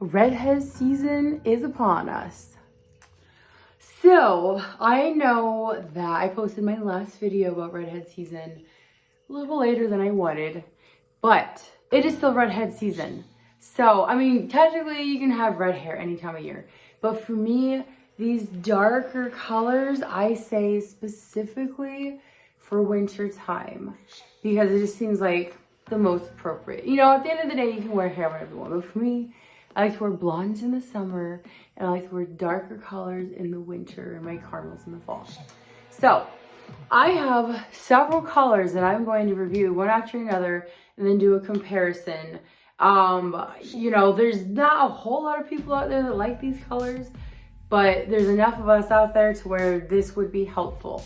redhead season is upon us. So I know that I posted my last video about redhead season a little later than I wanted, but it is still redhead season. So, I mean, technically you can have red hair any time of year, but for me, these darker colors, I say specifically for winter time, because it just seems like the most appropriate. You know, at the end of the day, you can wear hair whatever you want, but for me, I like to wear blondes in the summer, and I like to wear darker colors in the winter, and my caramels in the fall. So, I have several colors that I'm going to review one after another, and then do a comparison. You know, there's not a whole lot of people out there that like these colors, but there's enough of us out there to where this would be helpful.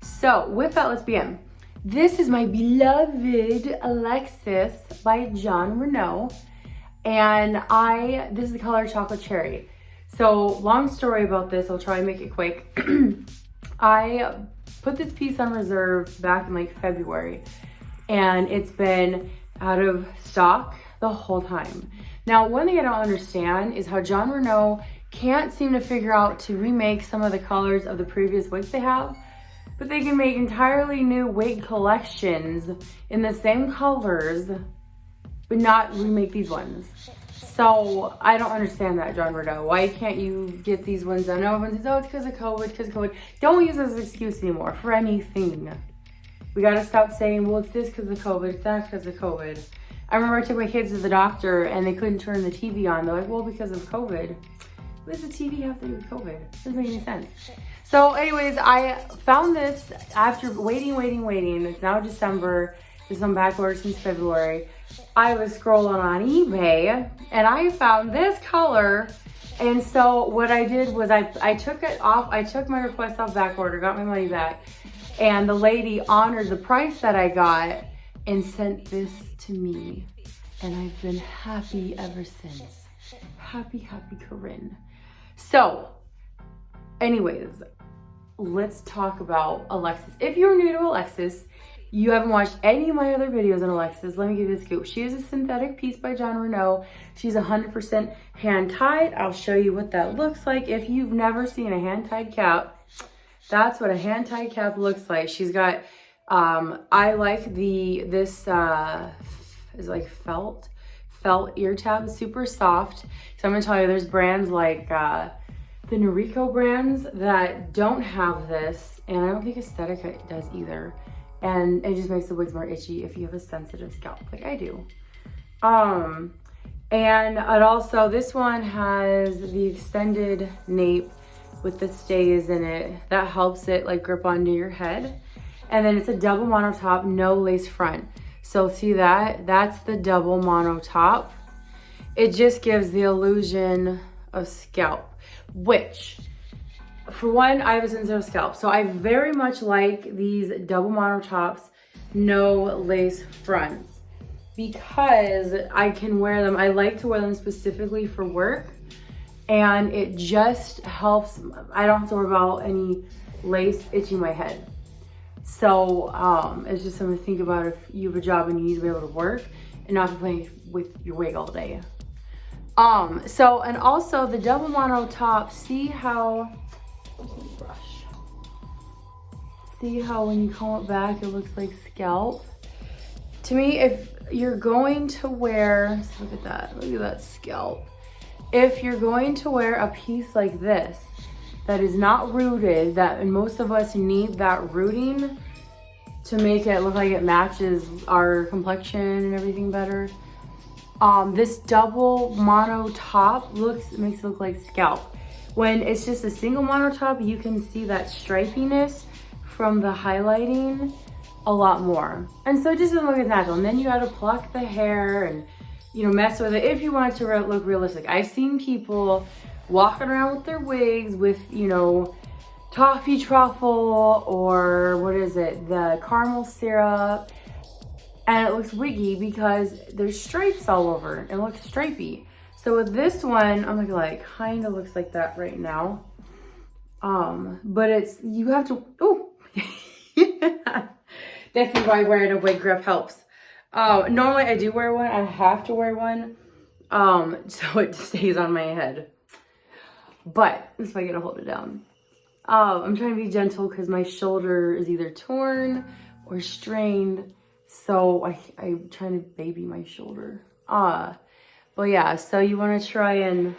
So with that, let's begin. This is my beloved Alexis by Renau, and this is the color Chocolate Cherry. So long story about this, I'll try and make it quick. I put this piece on reserve back in like February, and it's been out of stock the whole time. Now, one thing I don't understand is how Renau can't seem to figure out to remake some of the colors of the previous wigs they have, but they can make entirely new wig collections in the same colors, but not remake these ones. So I don't understand that, Renau. Why can't you get these ones done? No one says, oh, it's because of COVID, Don't use this as an excuse anymore for anything. We gotta stop saying, well, it's this because of COVID, it's that because of COVID. I remember I took my kids to the doctor and they couldn't turn the TV on. They're like, well, because of COVID. What does the TV have to do with COVID? It doesn't make any sense. So anyways, I found this after waiting. It's now December. It's on back order since February. I was scrolling on eBay and I found this color. And so what I did was I took it off. I took my request off back order, got my money back. And the lady honored the price that I got and sent this to me. And I've been happy ever since. Happy Corinne. So, anyways, let's talk about Alexis. If you're new to Alexis, you haven't watched any of my other videos on Alexis, let me give you the scoop. She is a synthetic piece by Renau. She's 100% hand-tied. I'll show you what that looks like. If you've never seen a hand-tied cap, that's what a hand-tied cap looks like. She's got, I like this is like felt ear tab, super soft. So I'm gonna tell you, there's brands like the Noriko brands that don't have this, and I don't think Aesthetica does either. And it just makes the wigs more itchy if you have a sensitive scalp like I do. And it also, this one has the extended nape with the stays in it. That helps it like grip onto your head. And then it's a double mono top, no lace front. So see that? That's the double mono top. It just gives the illusion of scalp, which, for one, I have a sensitive scalp. So I very much like these double mono tops, no lace fronts, because I can wear them. I like to wear them specifically for work, and it just helps. I don't have to worry about any lace itching my head. So it's just something to think about if you have a job and you need to be able to work and not be playing with your wig all day. So, and also the double mono top, see how when you comb it back, it looks like scalp? To me, if you're going to wear, look at that scalp. If you're going to wear a piece like this, that is not rooted, and most of us need that rooting to make it look like it matches our complexion and everything better. This double mono top makes it look like scalp. When it's just a single mono top, you can see that stripiness from the highlighting a lot more. And so it just doesn't look as natural. And then you gotta pluck the hair and, you know, mess with it if you want it to look realistic. I've seen people walking around with their wigs with, you know, toffee truffle or what is it, the caramel syrup, and it looks wiggy because there's stripes all over. It looks stripy. So with this one, I'm like kind of looks like that right now. But you have to, oh, this is why wearing a wig grip helps. Normally I do wear one, I have to wear one. so it stays on my head. But if I gotta hold it down. I'm trying to be gentle because my shoulder is either torn or strained. So I'm trying to baby my shoulder. But yeah, so you want to try and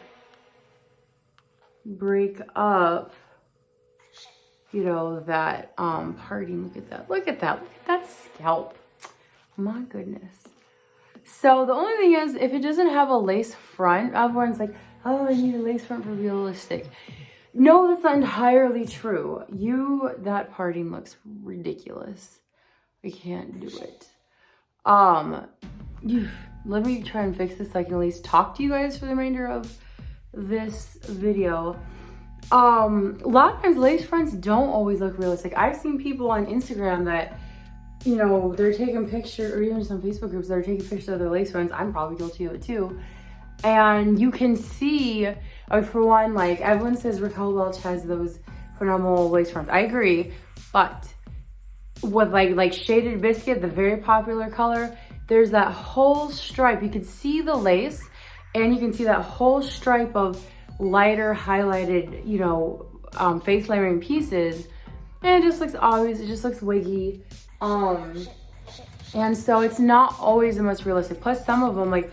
break up, you know, that parting. Look at that. Look at that. Look at that scalp. My goodness. So the only thing is, if it doesn't have a lace front, everyone's like, oh, I need a lace front for realistic. No, that's not entirely true. That parting looks ridiculous. I can't do it. Let me try and fix this so I can at least talk to you guys for the remainder of this video. A lot of times lace fronts don't always look realistic. I've seen people on Instagram that, you know, they're taking pictures, or even some Facebook groups that are taking pictures of their lace fronts. I'm probably guilty of it too. And you can see, for one, like everyone says Raquel Welch has those phenomenal lace fronts. I agree, but with like Shaded Biscuit, the very popular color, there's that whole stripe. You can see the lace, and you can see that whole stripe of lighter highlighted, you know, face layering pieces, and it just looks obvious. It just looks wiggy, and so it's not always the most realistic. Plus, some of them, like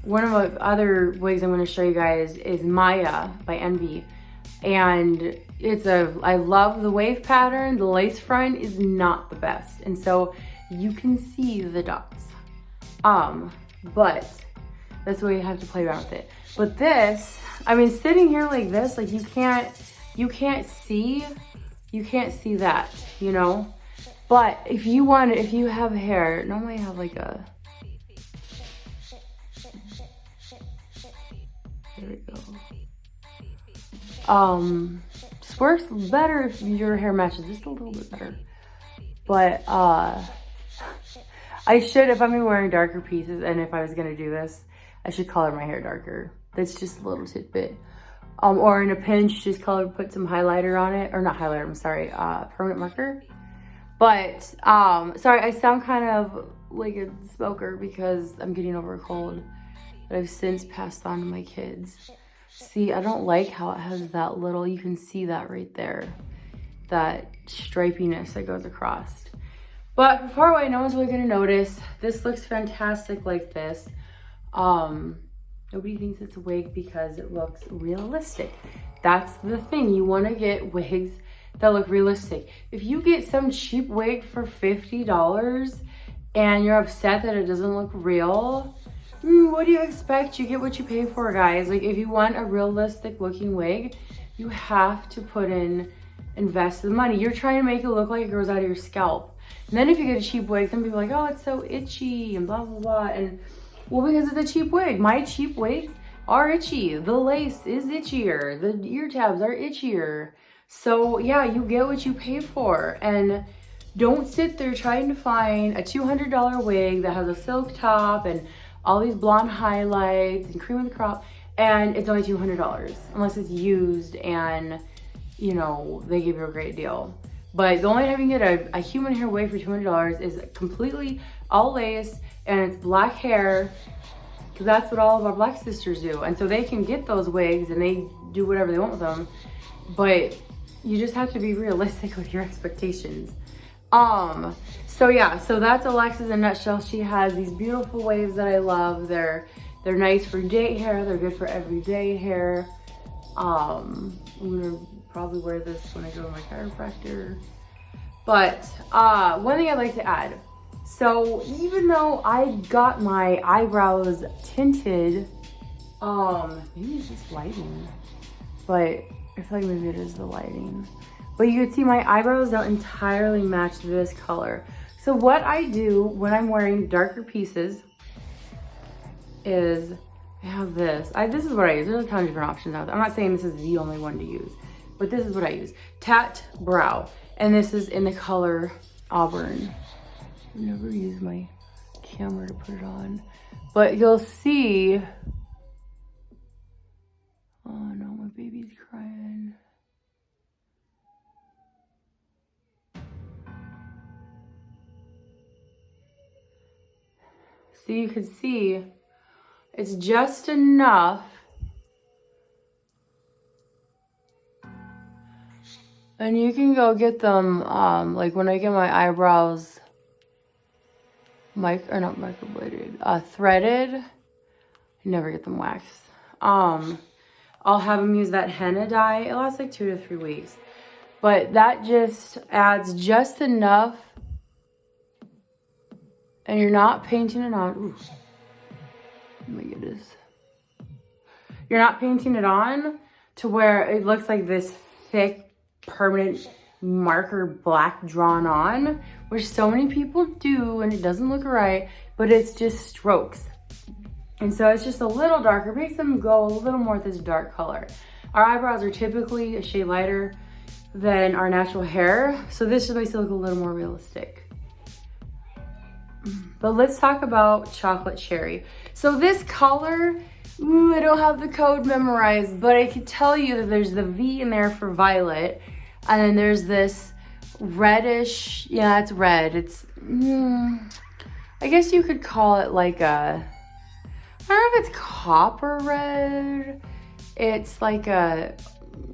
one of the other wigs I'm going to show you guys is Maya by Envy, and I love the wave pattern. The lace front is not the best, and so you can see the dots, but that's the way you have to play around with it. But this, I mean, sitting here like this, like you can't see that, you know. But if you have hair, normally I have like a, there we go. This works better if your hair matches just a little bit better. But I should, if I'm wearing darker pieces, and if I was gonna do this, I should color my hair darker. That's just a little tidbit. Or in a pinch, just put some highlighter on it, or not highlighter, I'm sorry, permanent marker. But, sorry, I sound kind of like a smoker because I'm getting over a cold that I've since passed on to my kids. See, I don't like how it has that little, you can see that right there, that stripiness that goes across. But from far away, no one's really gonna notice. This looks fantastic like this. Nobody thinks it's a wig because it looks realistic. That's the thing, you wanna get wigs that look realistic. If you get some cheap wig for $50 and you're upset that it doesn't look real, what do you expect? You get what you pay for, guys. Like, if you want a realistic looking wig, you have to invest the money. You're trying to make it look like it grows out of your scalp. And then if you get a cheap wig, some people are like, oh, it's so itchy and blah, blah, blah. And well, because it's a cheap wig. My cheap wigs are itchy. The lace is itchier. The ear tabs are itchier. So yeah, you get what you pay for. And don't sit there trying to find a $200 wig that has a silk top and all these blonde highlights and cream of the crop, and it's only $200 unless it's used and, you know, they give you a great deal. But the only time you can get a human hair wig for $200 is completely all lace, and it's black hair, because that's what all of our black sisters do. And so they can get those wigs and they do whatever they want with them, but you just have to be realistic with your expectations. So yeah, so that's Alexis in a nutshell. She has these beautiful waves that I love. They're nice for date hair. They're good for everyday hair. I'm gonna probably wear this when I go to my chiropractor. But one thing I'd like to add. So even though I got my eyebrows tinted, maybe it's just lighting, but I feel like maybe it is the lighting. But you can see my eyebrows don't entirely match this color. So what I do when I'm wearing darker pieces is I have this. This is what I use. There's a ton of different options out there. I'm not saying this is the only one to use, but this is what I use. Tat Brow. And this is in the color Auburn. I've never used my camera to put it on. But you'll see, oh no, my baby's crying. So you can see It's just enough. And you can go get them, like when I get my eyebrows not microbladed, threaded. I never get them waxed. I'll have them use that henna dye. It lasts like 2 to 3 weeks. But that just adds just enough. And you're not painting it on. Ooh. Oh my goodness. You're not painting it on to where it looks like this thick, permanent marker black drawn on, which so many people do, and it doesn't look right, but it's just strokes. And so it's just a little darker, makes them go a little more with this dark color. Our eyebrows are typically a shade lighter than our natural hair, so this just makes it look a little more realistic. But let's talk about chocolate cherry. So this color, I don't have the code memorized, but I can tell you that there's the V in there for violet, and then there's this reddish, yeah, it's red. It's, I guess you could call it like a, I don't know if it's copper red. It's like a,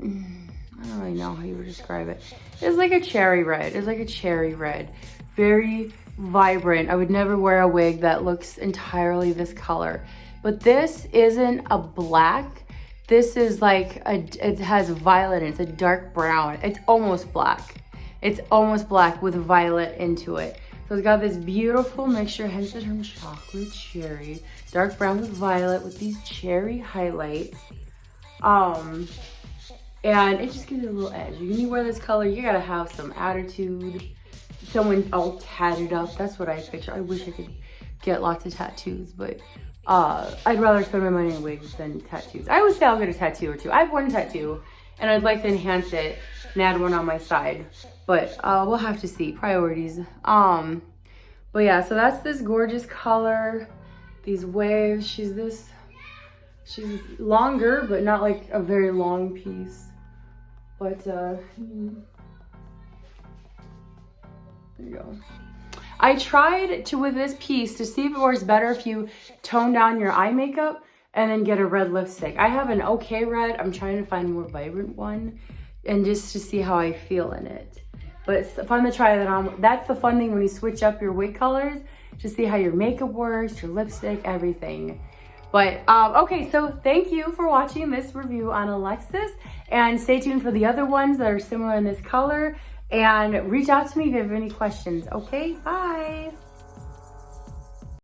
I don't really know how you would describe it. It's like a cherry red. It's like a cherry red. Very vibrant. I would never wear a wig that looks entirely this color. But this isn't a black. This is like, it has violet in it. It's a dark brown. It's almost black. It's almost black with violet into it. So it's got this beautiful mixture, hence the term chocolate cherry. Dark brown with violet with these cherry highlights. And it just gives it a little edge. When you wear this color, you gotta have some attitude. Someone all tatted up. That's what I picture. I wish I could get lots of tattoos, but I'd rather spend my money on wigs than tattoos. I always say I'll get a tattoo or two. I have one tattoo, and I'd like to enhance it and add one on my side. But we'll have to see. Priorities. But yeah, so that's this gorgeous color. These waves. She's longer, but not like a very long piece. But there you go. I tried to, with this piece, to see if it works better if you tone down your eye makeup and then get a red lipstick. I have an okay red. I'm trying to find a more vibrant one and just to see how I feel in it. But it's fun to try that on. That's the fun thing when you switch up your wig colors, to see how your makeup works, your lipstick, everything. But okay, so thank you for watching this review on Alexis, and stay tuned for the other ones that are similar in this color, and reach out to me if you have any questions. Okay, bye.